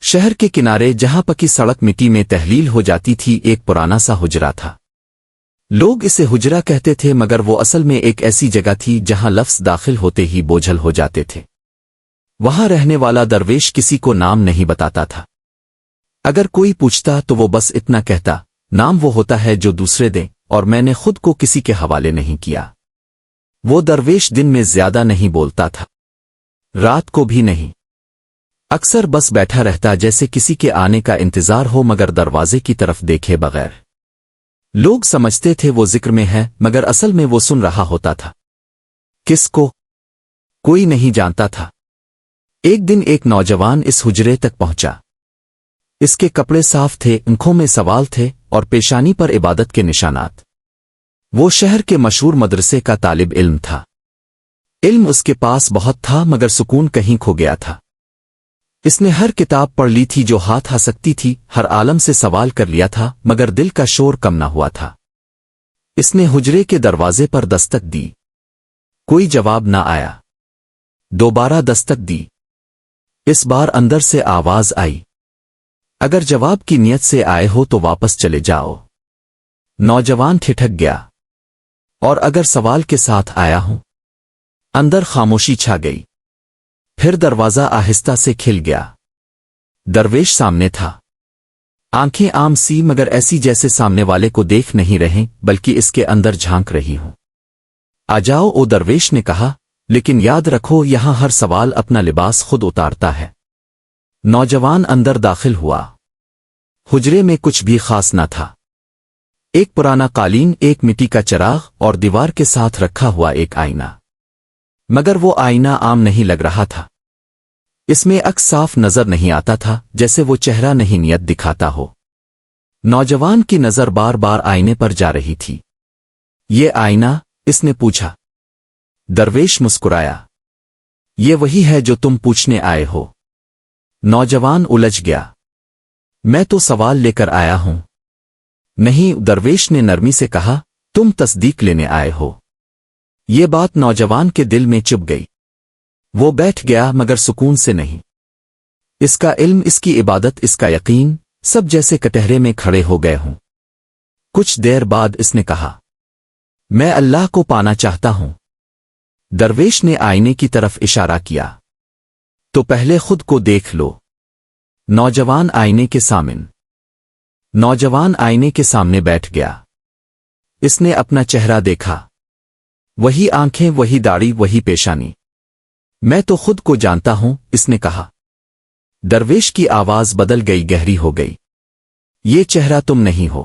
شہر کے کنارے جہاں پکی سڑک مٹی میں تحلیل ہو جاتی تھی ایک پرانا سا حجرہ تھا۔ لوگ اسے حجرہ کہتے تھے مگر وہ اصل میں ایک ایسی جگہ تھی جہاں لفظ داخل ہوتے ہی بوجھل ہو جاتے تھے۔ وہاں رہنے والا درویش کسی کو نام نہیں بتاتا تھا۔ اگر کوئی پوچھتا تو وہ بس اتنا کہتا، نام وہ ہوتا ہے جو دوسرے دیں، اور میں نے خود کو کسی کے حوالے نہیں کیا۔ وہ درویش دن میں زیادہ نہیں بولتا تھا، رات کو بھی نہیں۔ اکثر بس بیٹھا رہتا جیسے کسی کے آنے کا انتظار ہو مگر دروازے کی طرف دیکھے بغیر۔ لوگ سمجھتے تھے وہ ذکر میں ہے مگر اصل میں وہ سن رہا ہوتا تھا۔ کس کو؟ کوئی نہیں جانتا تھا۔ ایک دن ایک نوجوان اس حجرے تک پہنچا۔ اس کے کپڑے صاف تھے، آنکھوں میں سوال تھے اور پیشانی پر عبادت کے نشانات۔ وہ شہر کے مشہور مدرسے کا طالب علم تھا۔ علم اس کے پاس بہت تھا مگر سکون کہیں کھو گیا تھا۔ اس نے ہر کتاب پڑھ لی تھی جو ہاتھ آ سکتی تھی، ہر عالم سے سوال کر لیا تھا مگر دل کا شور کم نہ ہوا تھا۔ اس نے حجرے کے دروازے پر دستک دی، کوئی جواب نہ آیا۔ دوبارہ دستک دی، اس بار اندر سے آواز آئی، اگر جواب کی نیت سے آئے ہو تو واپس چلے جاؤ۔ نوجوان ٹھٹک گیا، اور اگر سوال کے ساتھ آیا ہوں؟ اندر خاموشی چھا گئی۔ پھر دروازہ آہستہ سے کھل گیا۔ درویش سامنے تھا، آنکھیں عام سی مگر ایسی جیسے سامنے والے کو دیکھ نہیں رہیں بلکہ اس کے اندر جھانک رہی ہوں۔ آ جاؤ، او درویش نے کہا، لیکن یاد رکھو یہاں ہر سوال اپنا لباس خود اتارتا ہے۔ نوجوان اندر داخل ہوا۔ حجرے میں کچھ بھی خاص نہ تھا۔ ایک پرانا قالین، ایک مٹی کا چراغ اور دیوار کے ساتھ رکھا ہوا ایک آئینہ، مگر وہ آئینہ عام نہیں لگ رہا تھا۔ اس میں عکس صاف نظر نہیں آتا تھا، جیسے وہ چہرہ نہیں نیت دکھاتا ہو۔ نوجوان کی نظر بار بار آئینے پر جا رہی تھی۔ یہ آئینہ؟ اس نے پوچھا۔ درویش مسکرایا، یہ وہی ہے جو تم پوچھنے آئے ہو۔ نوجوان الجھ گیا، میں تو سوال لے کر آیا ہوں۔ نہیں، درویش نے نرمی سے کہا، تم تصدیق لینے آئے ہو۔ یہ بات نوجوان کے دل میں چپ گئی۔ وہ بیٹھ گیا مگر سکون سے نہیں۔ اس کا علم، اس کی عبادت، اس کا یقین، سب جیسے کٹہرے میں کھڑے ہو گئے ہوں۔ کچھ دیر بعد اس نے کہا، میں اللہ کو پانا چاہتا ہوں۔ درویش نے آئینے کی طرف اشارہ کیا، تو پہلے خود کو دیکھ لو۔ نوجوان آئینے کے سامنے بیٹھ گیا۔ اس نے اپنا چہرہ دیکھا، وہی آنکھیں، وہی داڑھی، وہی پیشانی۔ میں تو خود کو جانتا ہوں، اس نے کہا۔ درویش کی آواز بدل گئی، گہری ہو گئی۔ یہ چہرہ تم نہیں ہو،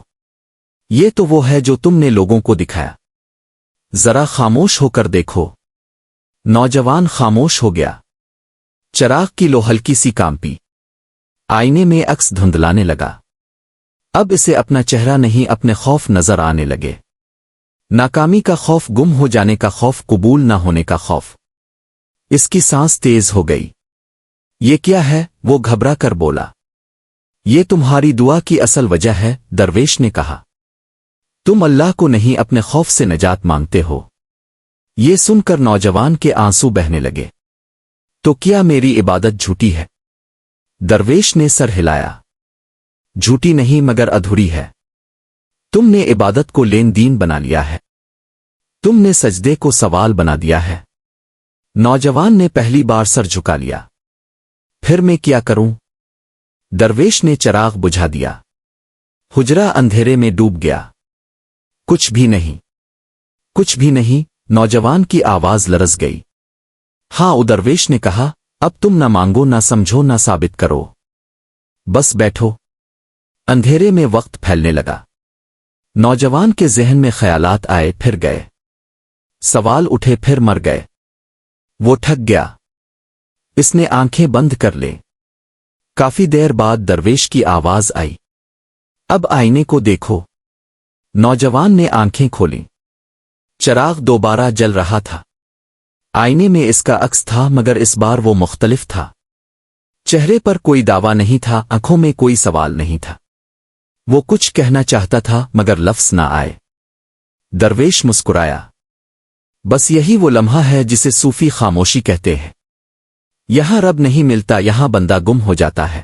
یہ تو وہ ہے جو تم نے لوگوں کو دکھایا۔ ذرا خاموش ہو کر دیکھو۔ نوجوان خاموش ہو گیا۔ چراغ کی لو ہلکی سی کانپی، آئینے میں عکس دھندلانے لگا۔ اب اسے اپنا چہرہ نہیں، اپنے خوف نظر آنے لگے۔ ناکامی کا خوف، گم ہو جانے کا خوف، قبول نہ ہونے کا خوف۔ اس کی سانس تیز ہو گئی۔ یہ کیا ہے؟ وہ گھبرا کر بولا۔ یہ تمہاری دعا کی اصل وجہ ہے، درویش نے کہا۔ تم اللہ کو نہیں، اپنے خوف سے نجات مانگتے ہو۔ یہ سن کر نوجوان کے آنسو بہنے لگے۔ تو کیا میری عبادت جھوٹی ہے؟ درویش نے سر ہلایا۔ جھوٹی نہیں مگر ادھوری ہے۔ تم نے عبادت کو لین دین بنا لیا ہے، تم نے سجدے کو سوال بنا دیا ہے۔ نوجوان نے پہلی بار سر جھکا لیا۔ پھر میں کیا کروں؟ درویش نے چراغ بجھا دیا۔ حجرہ اندھیرے میں ڈوب گیا۔ کچھ بھی نہیں، کچھ بھی نہیں۔ نوجوان کی آواز لرز گئی۔ ہاں، درویش نے کہا، اب تم نہ مانگو، نہ سمجھو، نہ ثابت کرو، بس بیٹھو۔ اندھیرے میں وقت پھیلنے لگا۔ نوجوان کے ذہن میں خیالات آئے، پھر گئے، سوال اٹھے، پھر مر گئے۔ وہ تھک گیا۔ اس نے آنکھیں بند کر لیں۔ کافی دیر بعد درویش کی آواز آئی، اب آئینے کو دیکھو۔ نوجوان نے آنکھیں کھولیں۔ چراغ دوبارہ جل رہا تھا۔ آئینے میں اس کا عکس تھا مگر اس بار وہ مختلف تھا۔ چہرے پر کوئی دعویٰ نہیں تھا، آنکھوں میں کوئی سوال نہیں تھا۔ وہ کچھ کہنا چاہتا تھا مگر لفظ نہ آئے۔ درویش مسکرایا۔ بس یہی وہ لمحہ ہے جسے صوفی خاموشی کہتے ہیں۔ یہاں رب نہیں ملتا، یہاں بندہ گم ہو جاتا ہے۔